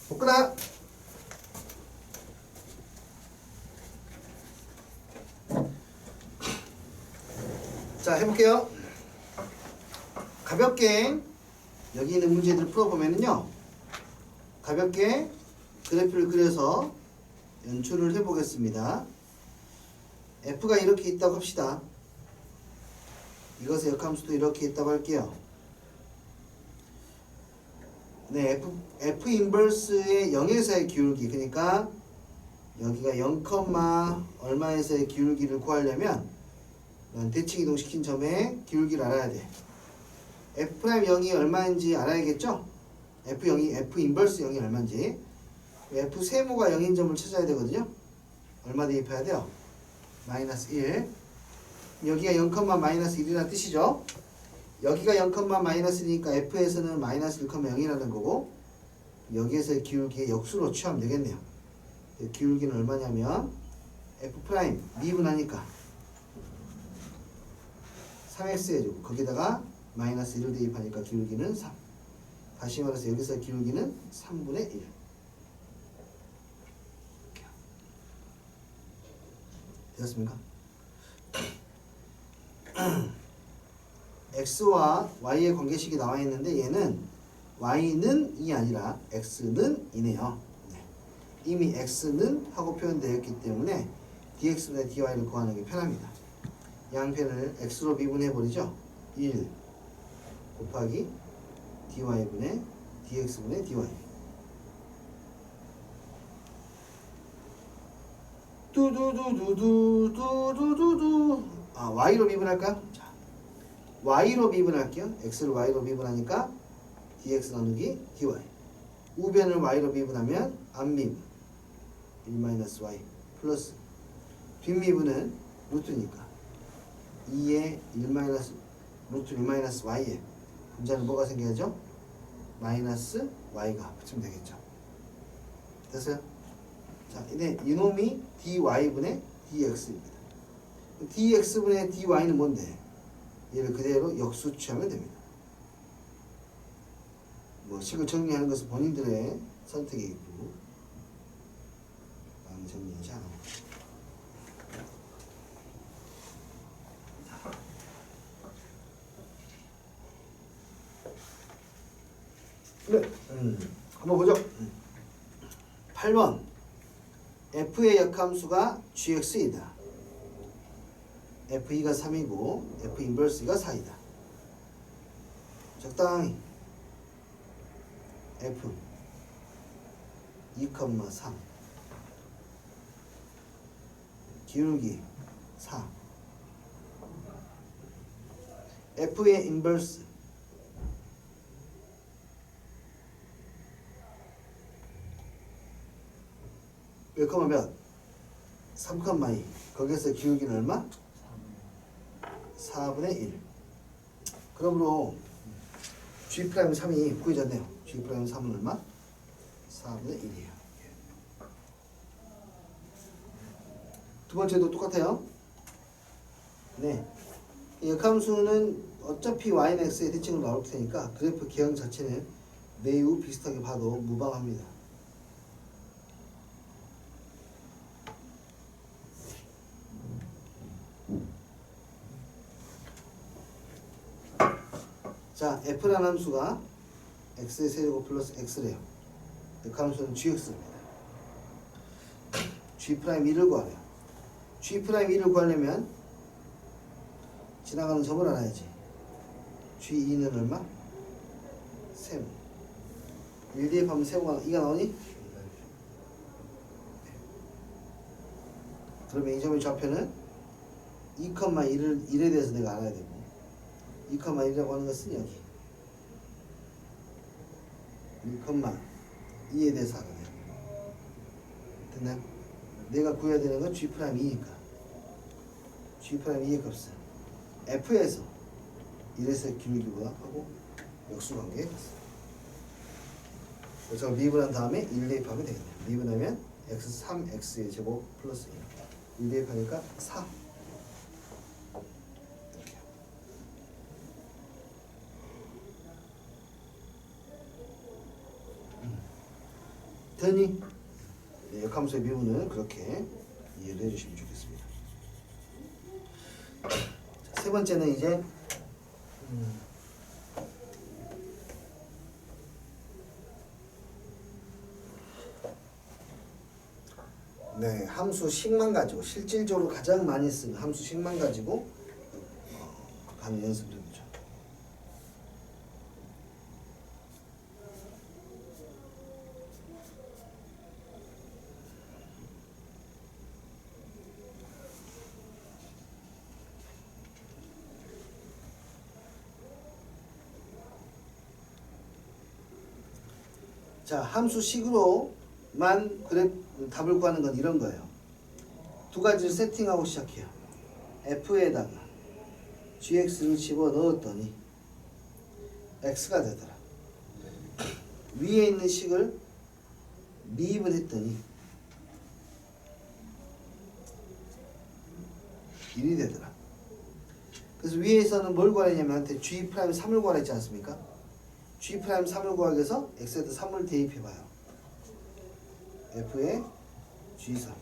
복구다. 자, 해볼게요. 가볍게 여기 있는 문제들 풀어보면은요, 가볍게 그래프를 그려서 연출을 해보겠습니다. F가 이렇게 있다고 합시다. 이것의 역함수도 이렇게 있다고 할게요. 네, F 인버스의 0에서의 기울기, 그러니까 여기가 0, 얼마에서의 기울기를 구하려면 대칭 이동시킨 점의 기울기를 알아야 돼. F'0이 얼마인지 알아야겠죠? F 인버스 0이 얼마인지. F 세모가 0인 점을 찾아야 되거든요. 얼마 대입해야 돼요? 마이너스 1. 여기가 0, 마이너스 1이라는 뜻이죠. 여기가 0, 마이너스니까 F에서는 마이너스 1, 0이라는 거고, 여기에서의 기울기의 역수로 취하면 되겠네요. 기울기는 얼마냐면 F' 미분하니까 3x 해주고 거기다가 마이너스 1을 대입하니까 기울기는 3. 다시 말해서 여기서 기울기는 3분의 1. 되었습니까? x와 y의 관계식이 나와 있는데 얘는 y는 2이 아니라 x는 2네요. 네. 이미 x는 하고 표현되어 있기 때문에 dx분의 dy를 구하는 게 편합니다. 양편을 x로 미분해 버리죠. 1 곱하기 dy분의 dx분의 dy. 두두두두두두두두. 아, y로 미분할까? 자, y로 미분할게요. x를 y로 미분하니까 dx 나누기 dy. 우변을 y로 미분하면 앞미분 1-y 플러스 뒷미분은 루트니까 2의 1-루트 1-y에 분자는 뭐가 생겨야죠? 마이너스 y가 붙이면 되겠죠. 됐어요? 자, 이제 이놈이 dy분의 dx입니다. dx분의 dy는 뭔데? 얘를 그대로 역수 취하면 됩니다. 뭐 식을 정리하는 것은 본인들의 선택이고 나는 정리하지 않아. 네, 한번 보죠. 8번 F의 역함수가 gx이다. F2가 3이고 F 인버스가 4이다. 적당히 F 2,3 기울기 4 F의 인버스 몇 컴마 몇? 3,2 거기에서 기울기는 얼마? 4분의 1. 그러므로 G'3이 구해졌네요. G'3은 얼마? 4분의 1이에요. 두 번째도 똑같아요. 네. 이 역함수는 어차피 y는 x의 대칭으로 나올 테니까 그래프 개형 자체는 매우 비슷하게 봐도 무방합니다. 자, f라는 함수가 x의 세제곱 플러스 x래요. 역함수는 gx입니다. G'1을 구하래요. G'1을 구하려면 지나가는 점을 알아야지. G2는 얼마? 세모. 1 대입하면 세모가 2가 나오니? 그러면 이 점의 좌표는 2,1에 대해서 내가 알아야 되고 2,1이라고 하는 것은 여기 1,2에 대해서 알아야 돼. 됐나요? 내가 구해야 되는 건 G'2니까 G'2의 값은 F에서 1에서 기울기보다 하고 역수관계에 갔어. 그래서 미분한 다음에 1 대입하면 되겠네요. 미분하면 x 3x의 제곱 플러스 1 대입하니까 4. 되니? 네, 역함수의 미분은 그렇게 이해를 해주시면 좋겠습니다. 자, 세 번째는 이제 네, 함수식만 가지고 실질적으로 가장 많이 쓰는 함수식만 가지고 가는 연습을 해보죠. 자, 함수식으로만 답을 구하는 건 이런 거예요. 두 가지를 세팅하고 시작해요. f에다가 gx를 집어넣었더니 x가 되더라. 위에 있는 식을 미입을 했더니 1이 되더라. 그래서 위에서는 뭘 구하냐면 한테 g'3을 구하라 했지 않습니까? g'3을 구하기 위해서 x에다 3을 대입해봐요. f에 g3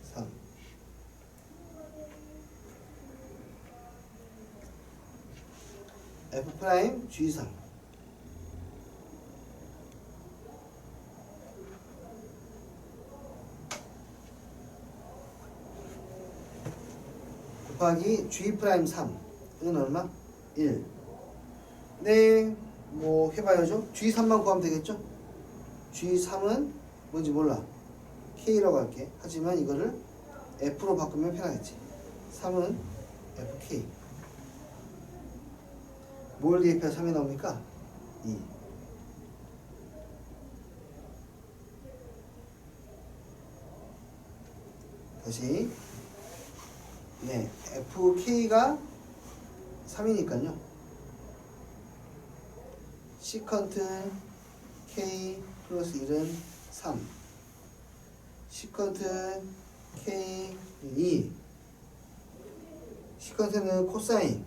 3 f' g3 곱하기 g'3 이건 얼마? 1. 네, 뭐 해봐야죠. g3만 구하면 되겠죠? g3은 뭔지 몰라. k라고 할게. 하지만 이거를 f로 바꾸면 편하겠지. 3은 fk. 뭘 대입해야 3이 나옵니까? 2. 다시. 네, fk가 3이니까요. 시컨트 k 플러스 1은 3. 시컨트 k 2. 시컨트는 코사인.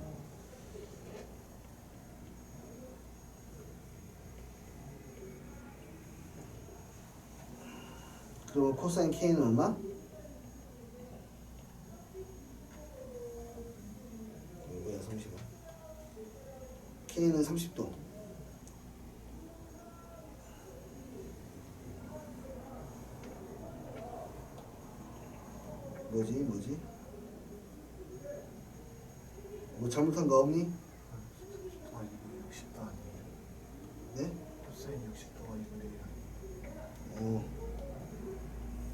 그리고 코사인 k는 얼마? 뭐야 30원. k는 30도. 뭐지? 뭐 잘못한 거 없니? 30도 아니고 60도 아니에요? 네? 코사인 60도가 2분의 1 아니에요?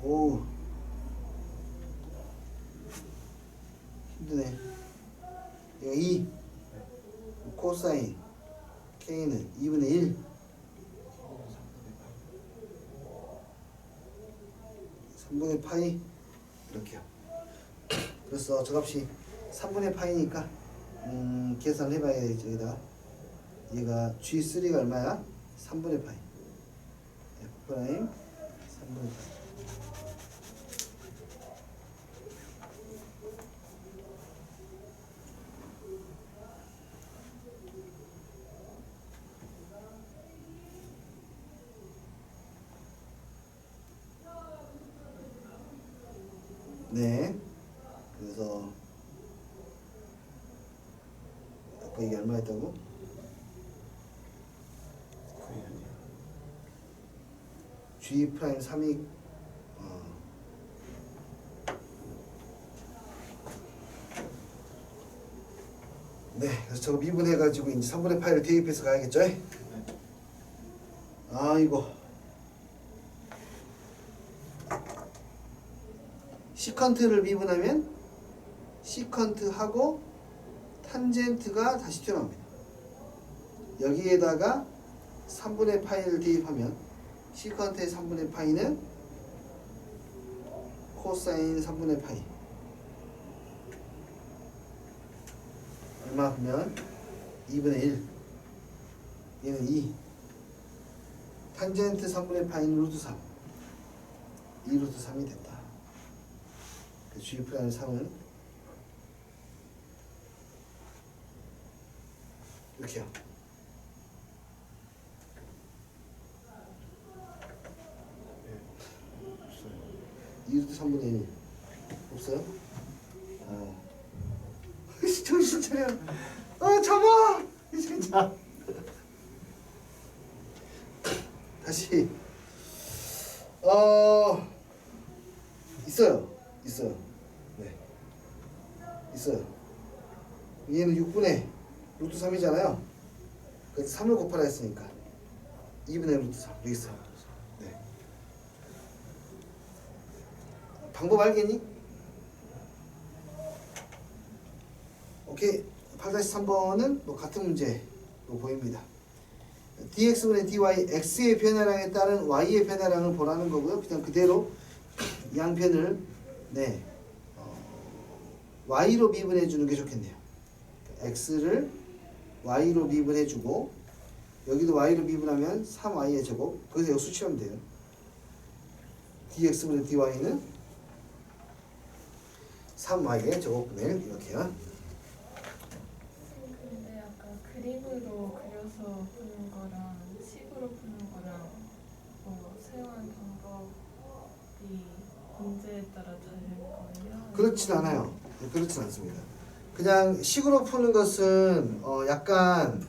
오 힘드네. 이거 2 네. 코사인 k는 2분의 1 3분의 파이 이렇게요. 그래서 저 값이 3분의 파이니까 계산을 해봐야 되지. 여기다가 얘가 G3가 얼마야? 3분의 파이 F' 3분의 파이. 네, 그래서 아까 이게 얼마였다고? 그게 아니에요. G'3이 네, 그래서 저거 미분해가지고 이제 3분의 파이를 대입해서 가야겠죠? 네. 아이고 시컨트를 미분하면 시컨트하고 탄젠트가 다시 튀어나옵니다. 여기에다가 3분의 파이를 대입하면 시컨트의 3분의 파이는 코사인 3분의 파이 얼마 보면 2분의 1 얘는 2 탄젠트 3분의 파이는 루트 3 2 루트 3이 됐다. 그 G'3은 이렇게요. 2루트 3분의 1 없어요? 정신 차려. 잡아. 진짜. 다시. 있어요. 네. 있어요. 얘는 6분의 루트 3이잖아요. 그래서 3을 곱하라 했으니까 2분의 루트 3 여기 있어요. 네. 방법 알겠니? 오케이. 8-3번은 뭐 같은 문제로 보입니다. dx분의 dy, x의 변화량에 따른 y의 변화량을 보라는 거고요. 그냥 그대로 양변을 y로 미분해 주는 게 좋겠네요. x를 y로 미분해 주고 여기도 y로 미분하면 3y의 제곱. 거기서 역수 치면 돼요. dx분의 dy는 3y의 제곱분의 1 이렇게요. 근데 아까 그림으로 그려서 푸는 거랑 식으로 푸는 거랑 뭐 사용하는 방법이 문제에 따라 다른 거예요? 그렇진 않아요. 그렇진 않습니다. 그냥 식으로 푸는 것은 약간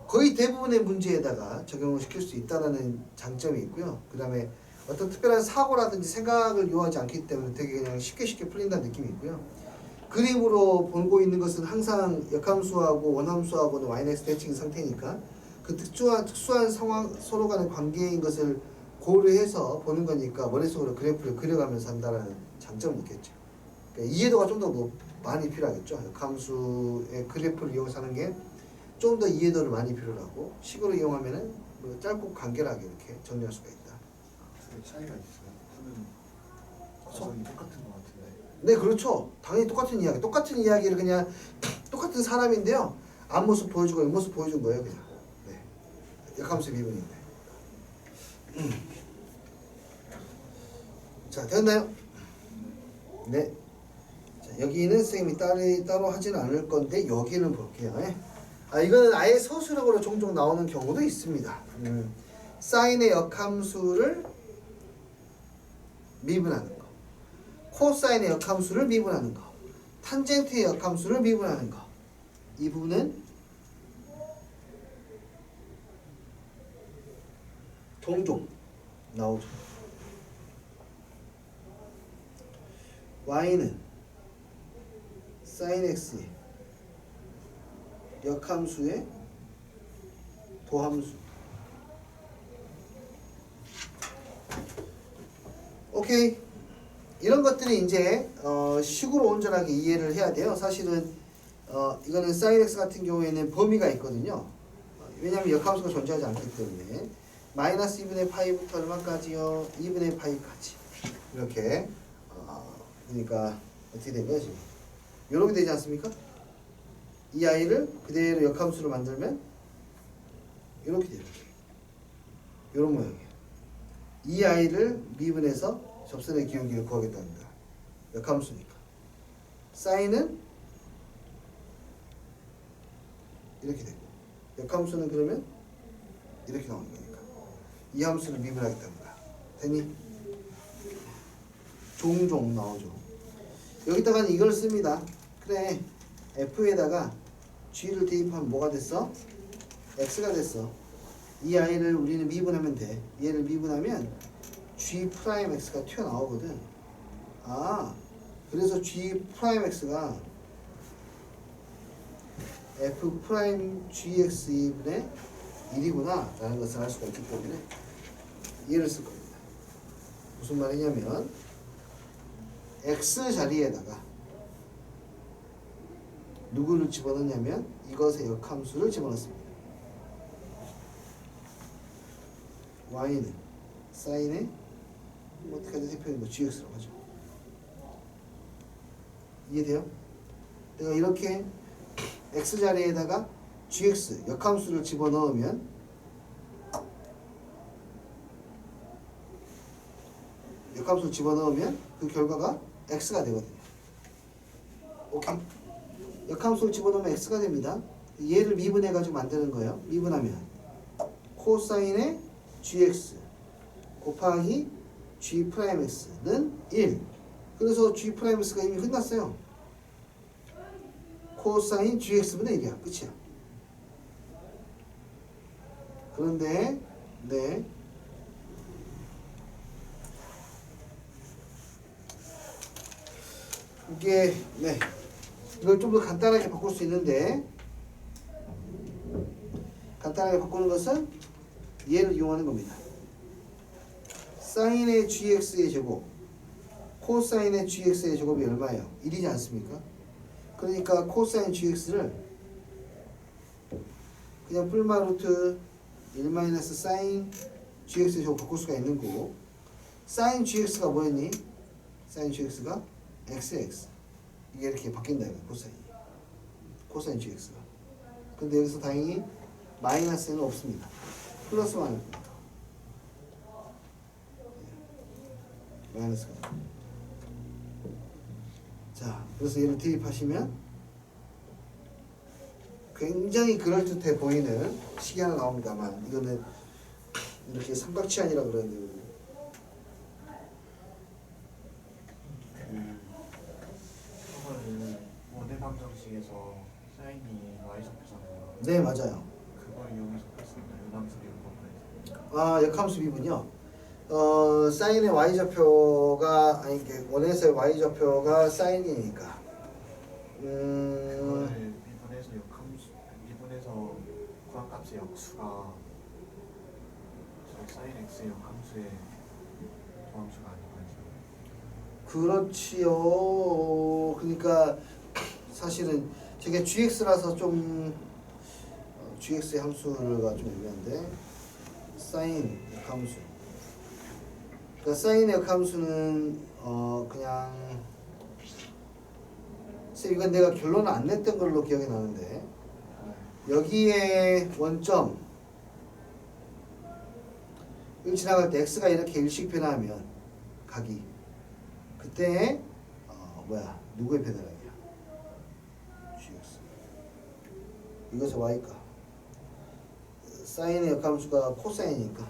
거의 대부분의 문제에다가 적용을 시킬 수 있다는 장점이 있고요. 그 다음에 어떤 특별한 사고라든지 생각을 요하지 않기 때문에 되게 그냥 쉽게 풀린다는 느낌이 있고요. 그림으로 보고 있는 것은 항상 역함수하고 원함수하고는 yx 대칭 상태니까 그 특수한 상황 서로 간의 관계인 것을 고려해서 보는 거니까 머릿속으로 그래프를 그려가면서 한다는 장점은 있겠죠. 그러니까 이해도가 좀 더 많이 필요하겠죠. 역함수의 그래프를 이용해서 하는 게 좀 더 이해도를 많이 필요로 하고 식으로 이용하면은 뭐 짧고 간결하게 이렇게 정리할 수가 있다. 차이가 있어요. 푸는 과정이 똑같은 것 같은데. 네, 그렇죠. 당연히 똑같은 이야기. 똑같은 이야기를 그냥 똑같은 사람인데요. 앞모습 보여주고 옆모습 보여준 거예요, 그냥. 네. 역함수 미분인데. 자, 됐나요? 네. 자, 여기는 선생님이 따로 하지는 않을 건데 여기는 볼게요. 이거는 아예 서술형으로 종종 나오는 경우도 있습니다. 사인의 역함수를 미분하는 거, 코사인의 역함수를 미분하는 거, 탄젠트의 역함수를 미분하는 거. 이 부분은 종종 나오죠. y는 sin x의 역함수의 도함수. 오케이. 이런 것들이 이제 식으로 온전하게 이해를 해야 돼요. 사실은 이거는 sin x 같은 경우에는 범위가 있거든요. 왜냐하면 역함수가 존재하지 않기 때문에 마이너스 2분의 파이부터 얼마까지요? 2분의 파이까지 이렇게 그러니까 어떻게 된 거야 지금? 이렇게 되지 않습니까? 이 아이를 그대로 역함수로 만들면 이렇게 돼요. 이런 모양이에요. 이 아이를 미분해서 접선의 기울기를 구하겠답니다. 역함수니까. 사인은 이렇게 되고 역함수는 그러면 이렇게 나오는 거니까 이 함수를 미분하겠답니다. 됐니? 종종 나오죠. 여기다가는 이걸 씁니다. 그래, f에다가 g를 대입하면 뭐가 됐어? x가 됐어. 이 아이를 우리는 미분하면 돼. 얘를 미분하면 g 프라임 x가 튀어나오거든. 그래서 g 프라임 x가 f 프라임 gx 2분의 1이구나 라는 것을 알 수가 있기 때문에 얘를 쓸 겁니다. 무슨 말이냐면 x 자리에다가 누구를 집어넣냐면 이것의 역함수를 집어넣습니다. y는 사인의 어떻게 하든 대표는 gx라고 하죠. 이해돼요? 내가 이렇게 x 자리에다가 gx 역함수를 집어넣으면 역함수를 집어넣으면 그 결과가 x가 되거든요. 오케이? 역함수를 집어넣으면 x가 됩니다. 얘를 미분해가지고 만드는 거예요. 미분하면 코사인의 gx 곱하기 G'X는 1. 그래서 G'X가 이미 끝났어요. 코사인 GX분의 1이야. 끝이야. 그런데 네. 이게 네. 이걸 좀 더 간단하게 바꿀 수 있는데 간단하게 바꾸는 것은 얘를 이용하는 겁니다. 사인의 gx의 제곱, 코사인의 gx의 제곱이 얼마예요? 1이지 않습니까? 그러니까 코사인 gx를 그냥 뿔마 루트 1 마이너스 사인 gx의 제곱 바꿀 수가 있는 거고, 사인 gx가 뭐였니? 사인 gx가 xx. 이게 이렇게 바뀐다 이거 코사인 gx가. 근데 여기서 다행히 마이너스는 없습니다. 플러스만 할 겁니다. 마이너스가. 자, 그래서 얘를 대입하시면 굉장히 그럴듯해 보이는 식이 하나 나옵니다만, 이거는 이렇게 삼각치안이라 그러는데 그거를 원의 방정식에서 사인이 y 접하잖아요. 네, 맞아요. 그걸 이용해서 풀었습니다. 요남수 미분 법을. 아, 역함수 미분이요. 사인의 y좌표가 아니 이게 원에서의 y좌표가 사인이니까. 그거를 미분해서 역함수 미분해서 구한 값의 역수가 저 사인 x의 역함수의 도함수가 아니고 그렇지요. 그러니까 사실은 저게 gx라서 좀 gx의 함수가 좀 애매한데, 사인 역함수. 그러니까 사인의 역함수는 그냥 쌤 이건 내가 결론을 안 냈던 걸로 기억이 나는데, 여기에 원점 을 지나갈 때 x가 이렇게 일식 변화하면 각이 그때 누구의 변화량이야? gx. 이것의 y가 사인의 역함수가 코사인이니까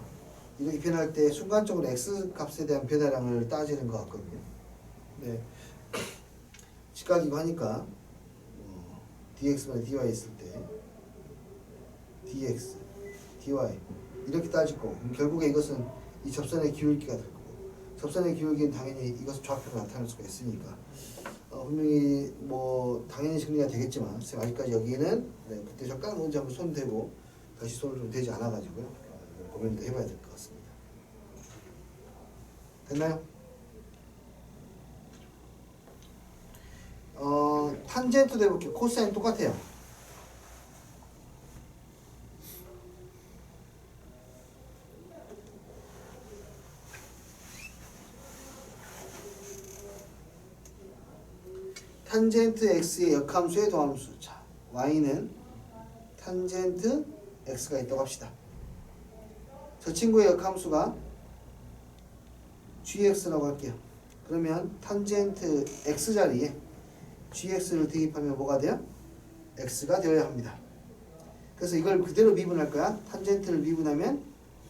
이렇게 변할 때 순간적으로 x 값에 대한 변화량을 따지는 것 같거든요. 네. 직각이고 하니까 dx분의 dy 있을 때 dx, dy 이렇게 따질 거고, 결국에 이것은 이 접선의 기울기가 될 거고, 접선의 기울기는 당연히 이것은 좌표로 나타날 수가 있으니까 분명히 뭐 당연히 정리가 되겠지만 아직까지 여기는 네, 그때 잠깐 먼저 한번 손 대고 다시 손을 좀 대지 않아 가지고요, 고민도 해봐야 될 것 같습니다. 됐나요? 탄젠트도 해볼게요. 코사인 똑같아요. 탄젠트 x의 역함수의 도함수. 자, y는 탄젠트 x가 있다고 합시다. 저 친구의 역함수가 gx라고 할게요. 그러면 탄젠트 x 자리에 gx를 대입하면 뭐가 돼요? x가 되어야 합니다. 그래서 이걸 그대로 미분할 거야. 탄젠트를 미분하면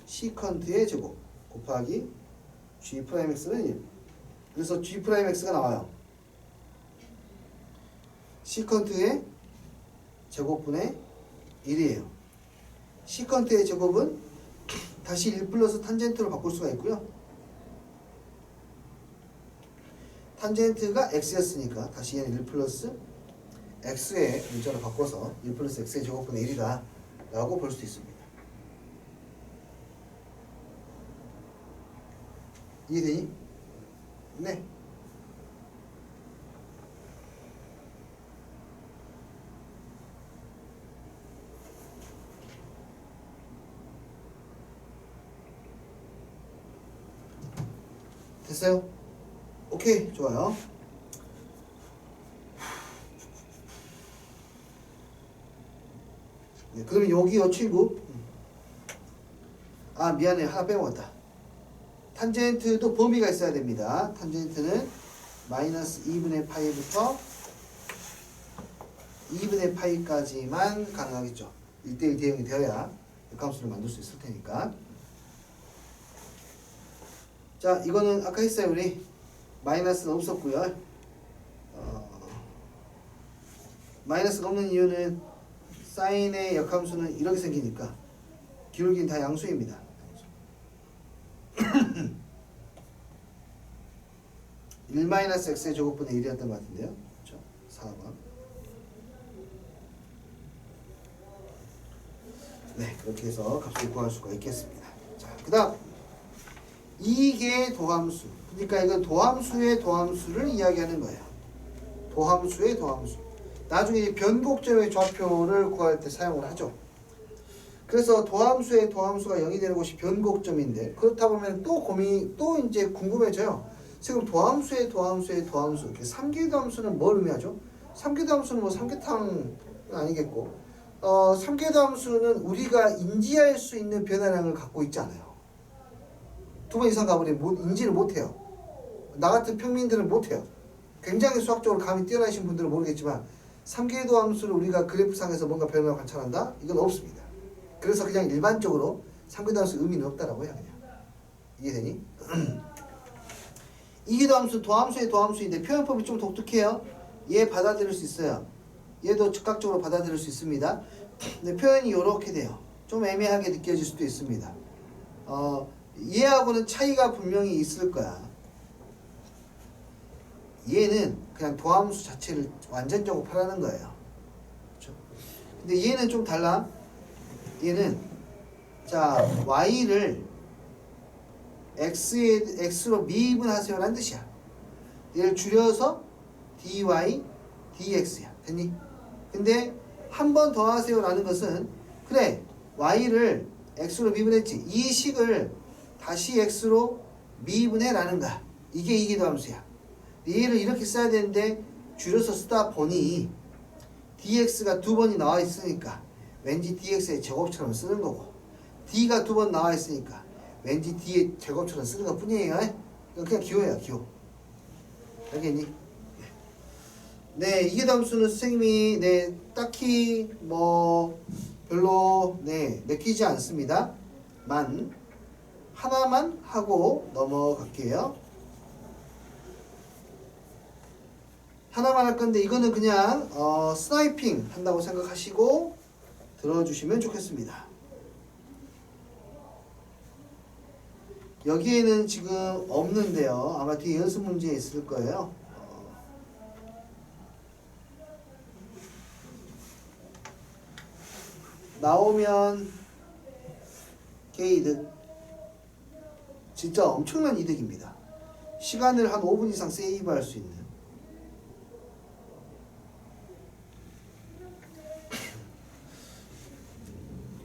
시컨트의 제곱 곱하기 g'x는 1. 그래서 g'x가 나와요. 시컨트의 제곱분의 1이에요. 시컨트의 제곱은 다시 1 플러스 탄젠트로 바꿀 수가 있고요. 탄젠트가 x였으니까 다시 얘는 1 플러스 x의 문자로 바꿔서 1 플러스 x의 제곱분의 1이다 라고 볼 수 있습니다. 이해되니? 네. 됐어요? 오케이, 좋아요. 네, 그러면 여기 요 친구, 아 미안해, 하나 빼먹었다. 탄젠트도 범위가 있어야 됩니다. 탄젠트는 마이너스 2분의 파이부터 2분의 파이까지만 가능하겠죠. 1대1 대응이 되어야 역함수를 만들 수 있을 테니까. 자, 이거는 아까 했어요 우리. 마이너스는 없었고요. 마이너스가 없는 이유는 사인의 역함수는 이렇게 생기니까 기울기는 다 양수입니다. 1-x의 제곱분의 1이었던 것 같은데요. 그렇죠? 4번. 네, 그렇게 해서 값을 구할 수가 있겠습니다. 자, 그 다음 이게 도함수. 그러니까 이건 도함수의 도함수를 이야기하는 거예요. 도함수의 도함수. 나중에 이제 변곡점의 좌표를 구할 때 사용을 하죠. 그래서 도함수의 도함수가 0이 되는 곳이 변곡점인데, 그렇다 보면 또 이제 궁금해져요. 지금 도함수의 도함수의 도함수, 이렇게 3개 도함수는 뭘 의미하죠? 3개 도함수는 뭐 삼계탕은 아니겠고, 3개 도함수는 우리가 인지할 수 있는 변화량을 갖고 있지 않아요. 2번 이상 가버리면 인지를 못해요. 나 같은 평민들은 못해요. 굉장히 수학적으로 감이 뛰어나신 분들은 모르겠지만 3개 도함수를 우리가 그래프상에서 뭔가 변화를 관찰한다? 이건 없습니다. 그래서 그냥 일반적으로 3개 도함수 의미는 없다라고 해요. 그냥. 이해되니? 2개 도함수 도함수의 도함수인데 표현법이 좀 독특해요. 얘 받아들일 수 있어요. 얘도 즉각적으로 받아들일 수 있습니다. 근데 표현이 이렇게 돼요. 좀 애매하게 느껴질 수도 있습니다. 얘하고는 차이가 분명히 있을 거야. 얘는 그냥 도함수 자체를 완전적으로 파라는 거예요. 그렇죠? 근데 얘는 좀 달라. 얘는 자 y를 x로 미분하세요라는 뜻이야. 얘를 줄여서 dy dx야. 됐니? 근데 한 번 더 하세요라는 것은 그래 y를 x로 미분했지. 이 식을 다시 x로 미분해라는 거야. 이게 이기도함수야. 얘를 이렇게 써야 되는데 줄여서 쓰다 보니 dx가 2번이 나와 있으니까 왠지 dx의 제곱처럼 쓰는 거고, d가 2번 나와 있으니까 왠지 d의 제곱처럼 쓰는 것 뿐이에요. 그냥 기호야, 기호. 알겠니? 네, 이기도함수는 선생님이 네 딱히 뭐 별로 내키지 않습니다. 하나만 하고 넘어갈게요. 하나만 할 건데 이거는 그냥 스나이핑 한다고 생각하시고 들어주시면 좋겠습니다. 여기에는 지금 없는데요. 아마 뒤에 연습 문제에 있을 거예요. 나오면 개이득. 진짜 엄청난 이득입니다. 시간을 한 5분 이상 세이브할 수 있는.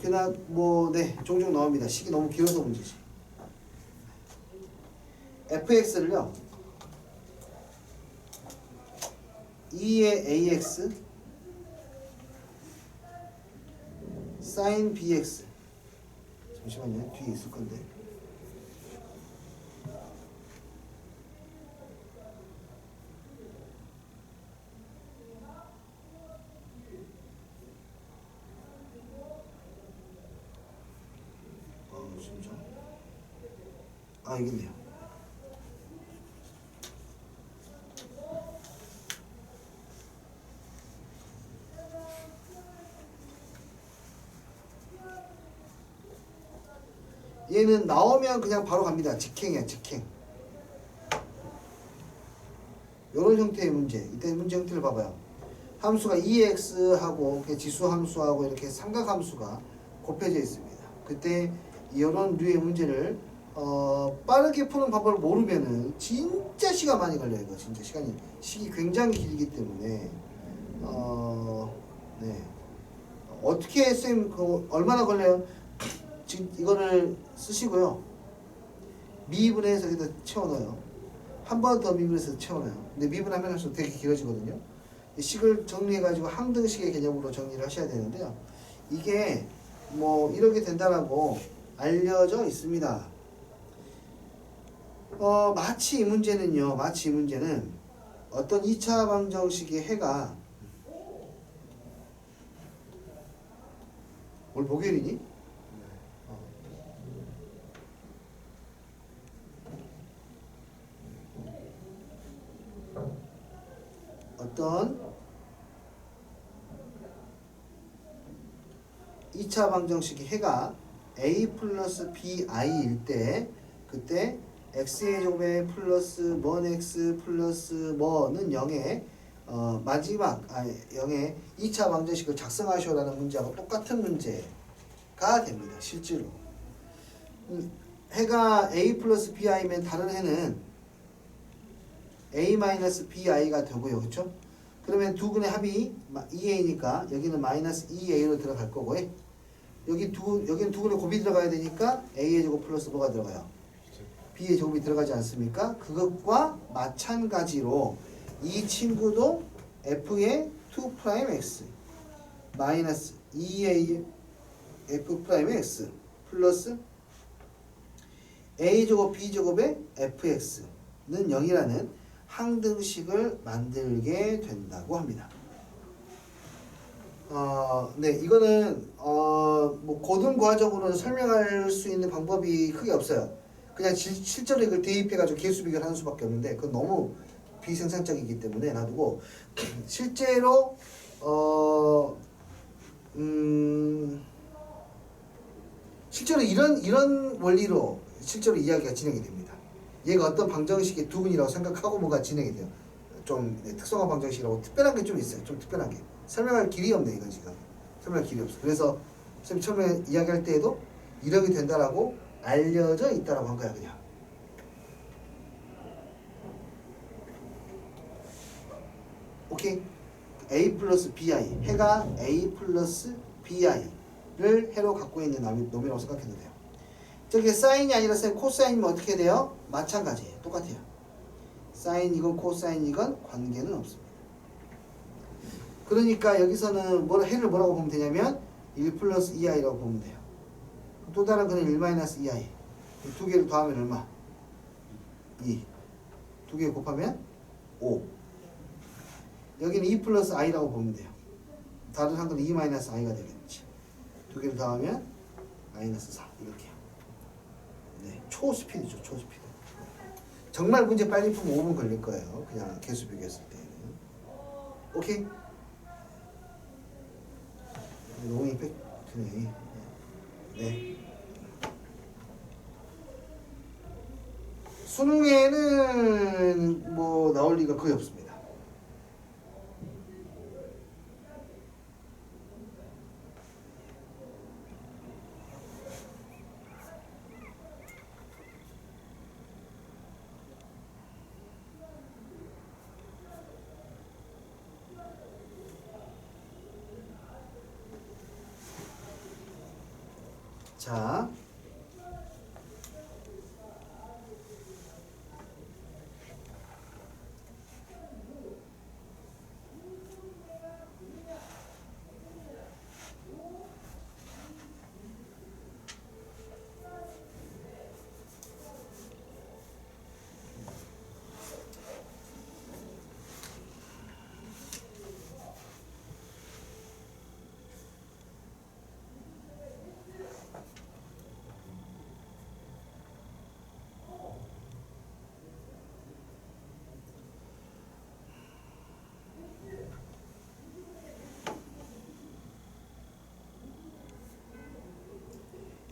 그나 종종 나옵니다. 식이 너무 길어서 문제지. fx를요 2의 ax sin bx. 잠시만요. 뒤에 있을 건데. 진짜? 아, 여기 있네요. 얘는 나오면 그냥 바로 갑니다. 직행이야, 직행. 이런 형태의 문제. 이때 문제 형태를 봐봐요. 함수가 2x하고 지수 함수하고 이렇게 삼각함수가 곱해져 있습니다. 그때 이런 류의 문제를 빠르게 푸는 방법을 모르면은 진짜 시간 많이 걸려요. 이거 진짜 식이 굉장히 길기 때문에 어떻게 쌤 얼마나 걸려요? 지금 이거를 쓰시고요. 미분해서 여기다 채워넣어요. 한 번 더 미분해서 채워넣어요. 근데 미분하면 할수록 되게 길어지거든요. 식을 정리해가지고 항등식의 개념으로 정리를 하셔야 되는데요. 이게 뭐 이렇게 된다라고 알려져 있습니다. 마치 이 문제는 어떤 2차 방정식의 해가 오늘 목요일이니? 어떤 2차 방정식의 해가 a 플러스 bi일 때 그때 x의 제곱에 플러스 먼 x 플러스 뭐는 0의 마지막 0의 2차 방정식을 작성하시오라는 문제하고 똑같은 문제가 됩니다. 실제로 해가 a 플러스 bi면 다른 해는 a 마이너스 bi가 되고요. 그렇죠? 그러면 두 근의 합이 2a니까 여기는 마이너스 2a로 들어갈 거고 여기는 두 근의 곱이 들어가야 되니까 a의 제곱 플러스 뭐가 들어가요? b의 제곱이 들어가지 않습니까? 그것과 마찬가지로 이 친구도 f의 2'x 마이너스 2a f'x 플러스 a 제곱 b 제곱의 fx는 0이라는 항등식을 만들게 된다고 합니다. 네, 이거는 뭐 고등과정으로는 설명할 수 있는 방법이 크게 없어요. 그냥 실제로 이걸 대입해가지고 개수 비교를 하는 수밖에 없는데 그건 너무 비생산적이기 때문에 놔두고 실제로 실제로 이런 원리로 실제로 이야기가 진행이 됩니다. 얘가 어떤 방정식의 두 근이라고 생각하고 뭐가 진행이 돼요. 좀 특성화 방정식이라고 특별한 게 좀 있어요. 좀 특별한 게 설명할 길이 없네 이건 지금 설명할 길이 없어. 그래서 선생님 처음에 이야기할 때에도 이렇게 된다라고 알려져 있다라고 한 거야 그냥. 오케이. a 플러스 bi 해가 a 플러스 bi를 해로 갖고 있는 놈이라고 생각해도 돼요. 저게 사인이 아니라 코사인이면 어떻게 돼요? 마찬가지예요. 똑같아요. 사인이건 코사인이건 관계는 없습니다. 그러니까 여기서는 해를 뭐라고 보면 되냐면 1 플러스 2i라고 보면 돼요. 또 다른 거는 1 마이너스 2i. 두 개를 더하면 얼마? 2. 두 개 곱하면 5. 여기는 2 플러스 i라고 보면 돼요. 다른 한 거는 2 마이너스 i가 되겠지. 두 개를 더하면 마이너스 4. 이렇게요. 네, 초스피드죠. 초스피드. 정말 문제 빨리 풀면 5분 걸릴 거예요. 그냥 개수 비교했을 때는. 오케이? 너무 임팩트네. 네. 수능에는 뭐 나올 리가 거의 없습니다. 자,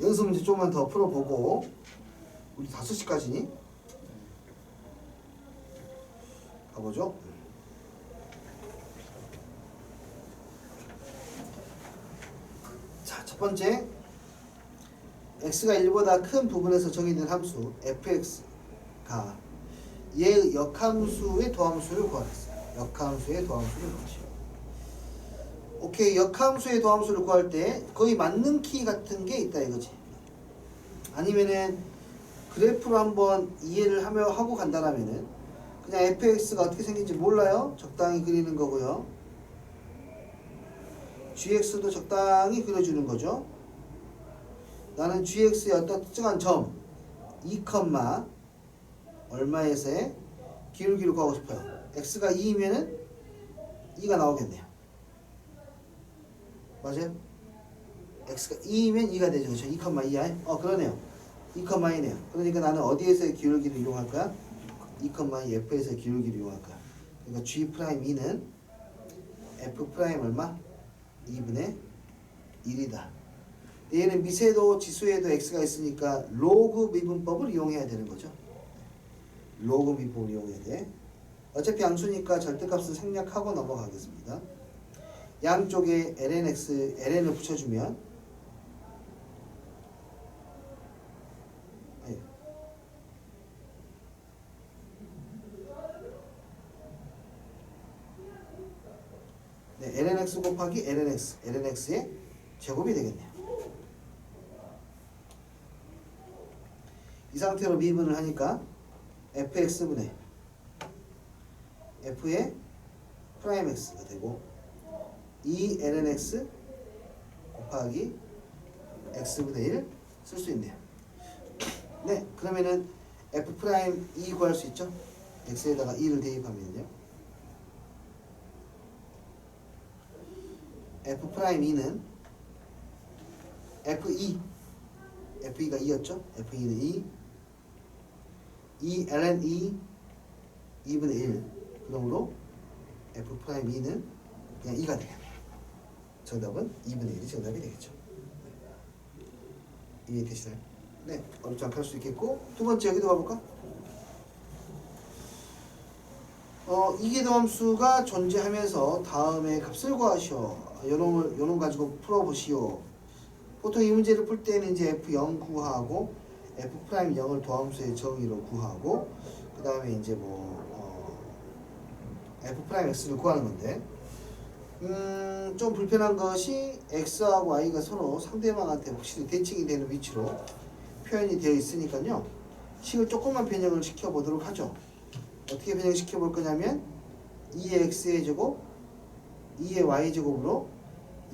연습 문제 좀만 더 풀어보고 우리 5시까지니? 가보죠. 자, 첫 번째 x가 1보다 큰 부분에서 정의된 함수 fx가 얘의 역함수의 도함수를 구하랬어요. 역함수의 도함수를 구하시오. 오케이, 역함수의 도함수를 구할 때 거의 맞는 키 같은 게 있다 이거지. 아니면은 그래프로 한번 이해를 하고 간다라면은 그냥 fx가 어떻게 생긴지 몰라요. 적당히 그리는 거고요. gx도 적당히 그려주는 거죠. 나는 gx의 어떤 특정한 점 2, 얼마에서의 기울기를 구하고 싶어요. x가 2이면은 2가 나오겠네요. 맞아요? x가 2이면 2가 되죠. 그렇죠? 2,2i? 그러네요. 2,2네요. 그러니까 나는 어디에서의 기울기를 이용할 거야? 2,2 f에서의 기울기를 이용할 거야. 그러니까 g'2는 f 프라임 얼마? 2분의 1이다. 얘는 미세도 지수에도 x가 있으니까 로그 미분법을 이용해야 되는 거죠. 로그 미분법을 이용해야 돼. 어차피 양수니까 절대값은 생략하고 넘어가겠습니다. 양쪽에 lnx, ln을 붙여주면 네, lnx 곱하기 lnx, lnx의 제곱이 되겠네요. 이 상태로 미분을 하니까 fx분의 f의 프라임 x가 되고 2lnx 곱하기 x분의 1 쓸 수 있네요. 네, 그러면은 f 프라임 2 구할 수 있죠? x에다가 2를 대입하면요. f 프라임 2는 f2 f2가 2였죠? f2는 2 ln 2분의 1 그러므로 f 프라임 2는 그냥 2가 돼요. 정답은 2분의 1이 정답이 되겠죠. 이해되시나요? 네, 어렵지 않게 할 수 있겠고 두 번째 여기도 가볼까? 이계도함수가 존재하면서 다음에 값을 구하시오. 요놈 가지고 풀어보시오. 보통 이 문제를 풀 때는 이제 f0 구하고 f'0을 도함수의 정의로 구하고 그 다음에 이제 f'x를 구하는 건데 좀 불편한 것이 x하고 y가 서로 상대방한테 확실히 대칭이 되는 위치로 표현이 되어 있으니까요. 식을 조금만 변형을 시켜보도록 하죠. 어떻게 변형시켜 볼 거냐면 2의 x의 제곱 2의 y의 제곱으로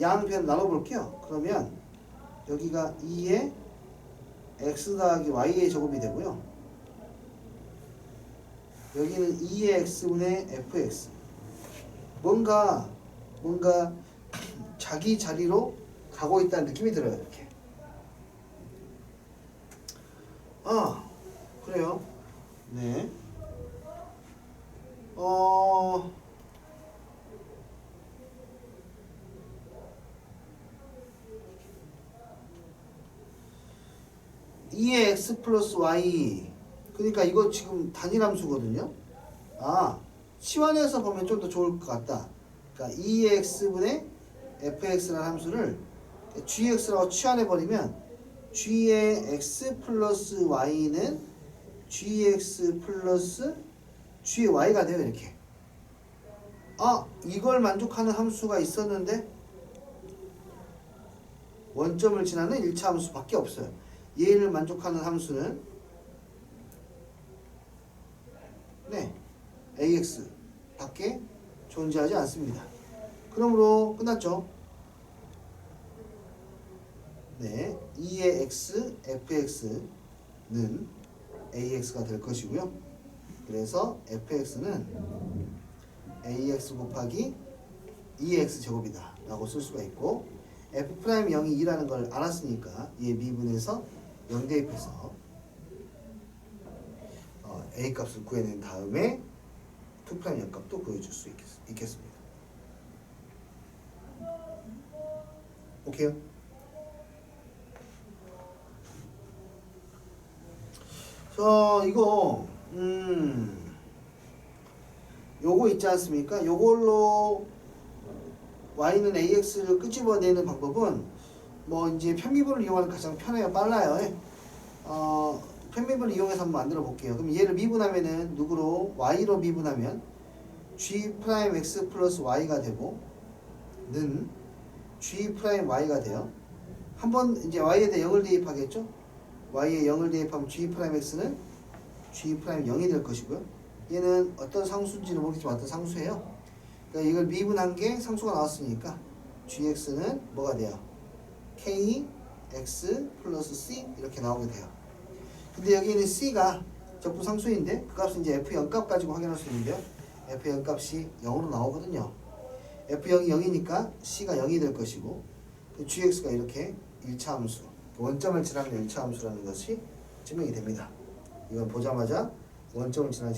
양변 나눠볼게요. 그러면 여기가 2의 x 더하기 y의 제곱이 되고요. 여기는 2의 x분의 fx. 뭔가 자기 자리로 가고 있다는 느낌이 들어요. 이렇게. 그래요. 네. 2의 x 플러스 y 그러니까 이거 지금 단일함수거든요. 치환해서 보면 좀 더 좋을 것 같다. 그러니까 2의 x분의 fx라는 함수를 gx라고 치환해버리면 g의 x 플러스 y는 gx 플러스 g의 y가 돼요. 이렇게. 이걸 만족하는 함수가 있었는데 원점을 지나는 1차 함수밖에 없어요. 얘를 만족하는 함수는 ax 밖에 존재하지 않습니다. 그러므로 끝났죠. 2의 x fx는 ax가 될 것이고요. 그래서 fx는 ax 곱하기 2x 제곱이다 라고 쓸 수가 있고 f'0이 2라는 걸 알았으니까 얘 미분해서 0 대입해서 a 값을 구해낸 다음에 2' 0값도 구해줄 수 있겠습니다. 오케이요? 자, 이거 요거 있지 않습니까? 요걸로 y는 ax를 끄집어내는 방법은 이제 편미분을 이용하는 가장 편해요. 빨라요. 편미분을 이용해서 한번 만들어 볼게요. 그럼 얘를 미분하면은 누구로? y로 미분하면 g'(x) 플러스 y가 되고 는 g'(y가 돼요. 한번 이제 y에 대해 0을 대입하겠죠? y에 0을 대입하면 g'(x는 g'(0이 될 것이고요. 얘는 어떤 상수인지는 모르겠지만 어떤 상수예요. 그러니까 이걸 미분한 게 상수가 나왔으니까 gx는 뭐가 돼요? kx 플러스 c 이렇게 나오게 돼요. 근데 여기는 c가 적분상수인데 그 값은 이제 f0 값 가지고 확인할 수 있는데요. f0 값이 0으로 나오거든요. f0이 0이니까 c가 0이 될 것이고 gx가 이렇게 1차 함수 원점을 지나는 1차 함수라는 것이 증명이 됩니다. 이건 보자마자 원점을 지나는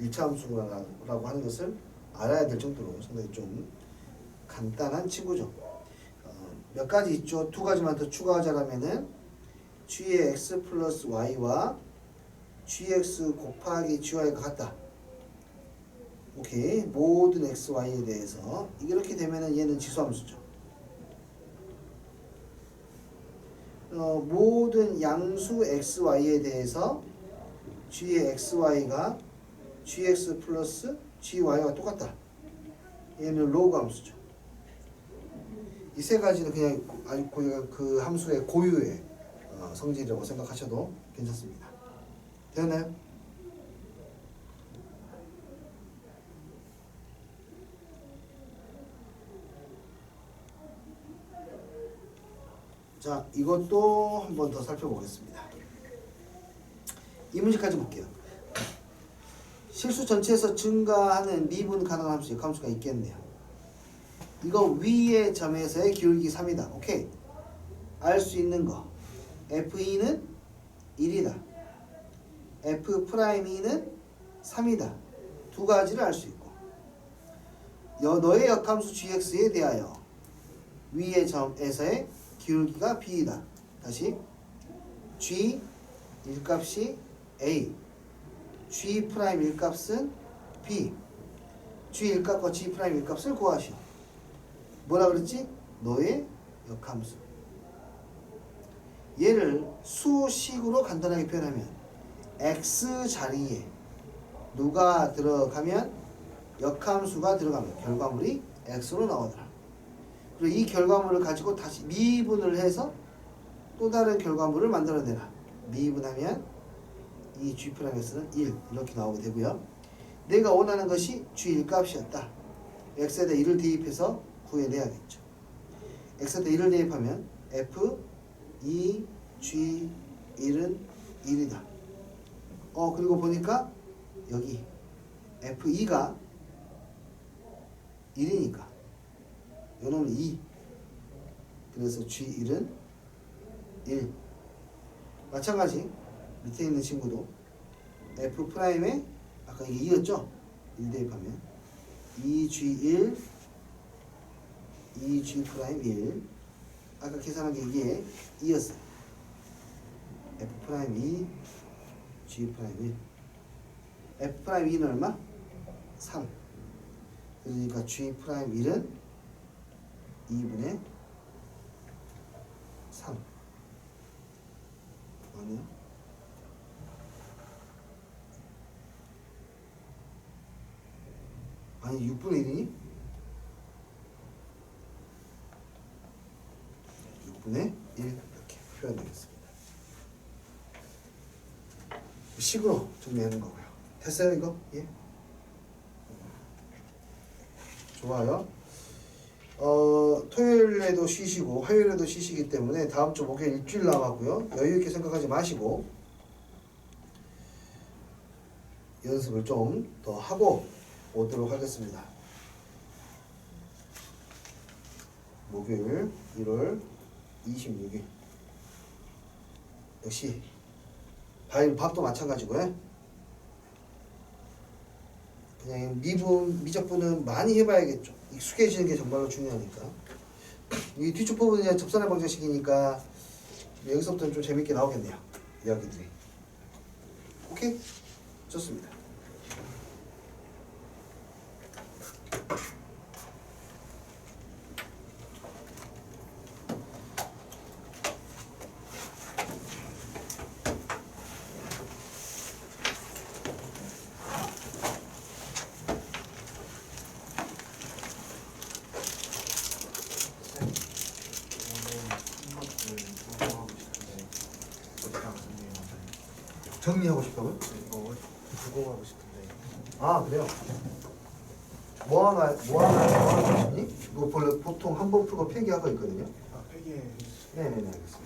1차 함수라고 하는 것을 알아야 될 정도로 상당히 좀 간단한 친구죠. 몇 가지 있죠. 두 가지만 더 추가하자면은 g의 x 플러스 y와 gx 곱하기 gy가 같다. 오케이. 모든 x, y에 대해서 이렇게 되면은 얘는 지수함수죠. 모든 양수 x, y에 대해서 g의 x, y가 gx 플러스 gy와 똑같다. 얘는 로그 함수죠. 이 세 가지는 그냥 아주 그 함수의 고유의 성질이라고 생각하셔도 괜찮습니다. 되었나요? 자, 이것도 한 번 더 살펴보겠습니다. 이 문제까지 볼게요. 실수 전체에서 증가하는 미분 가능한 함수, 역함수가 있겠네요. 이거 위의 점에서의 기울기 3이다. 오케이. 알 수 있는 거. F2는 1이다. F'2는 3이다. 두 가지를 알 수 있고. 너의 역함수 gx에 대하여 위의 점에서의 기울기가 b이다. 다시 g 일값이 a, g' 일값은 b, g 일값과 g' 일값을 구하시오. 뭐라 그랬지? 너의 역함수. 얘를 수식으로 간단하게 표현하면 x 자리에 누가 들어가면 역함수가 들어가면 결과물이 x로 나오더라. 그리고 이 결과물을 가지고 다시 미분을 해서 또 다른 결과물을 만들어내라. 미분하면 이 G'X는 1 이렇게 나오게 되고요. 내가 원하는 것이 G 1값이었다. X에다 1을 대입해서 구해내야겠죠. X에다 1을 대입하면 F 2 G 1은 1이다. 그리고 보니까 여기 F2가 1이니까 요놈은 2. 그래서 G1은 1. 마찬가지 밑에 있는 친구도 F'에 아까 이게 2였죠? 1 대입하면 2G1 2G'1 아까 계산한 게 이게 2였어요. F'2 G'1 F'2는 얼마? 3. 그러니까 G'1은 2분의 3 맞나요? 아니 6분의 1이니? 6분의 1 이렇게 표현되겠습니다. 식으로 정리하는 거고요. 됐어요 이거? 예? 좋아요. 토요일에도 쉬시고 화요일에도 쉬시기 때문에 다음 주 목요일 일주일 남았고요. 여유 있게 생각하지 마시고 연습을 좀 더 하고 오도록 하겠습니다. 목요일 1월 26일 역시 밥도 마찬가지고요. 그냥 미적분은 많이 해봐야겠죠. 익숙해지는 게 정말로 중요하니까. 이 뒤쪽 부분은 그냥 접선의 방정식이니까 여기서부터는 좀 재밌게 나오겠네요. 이야기들이. 오케이? 좋습니다. 정리하고 싶다고요? 이거 부고하고 싶은데. 아 그래요? 뭐 하나 하셨니? 이거 원래 보통 한 번 풀고 폐기하고 있거든요. 아, 폐기해. 네네네 알겠습니다.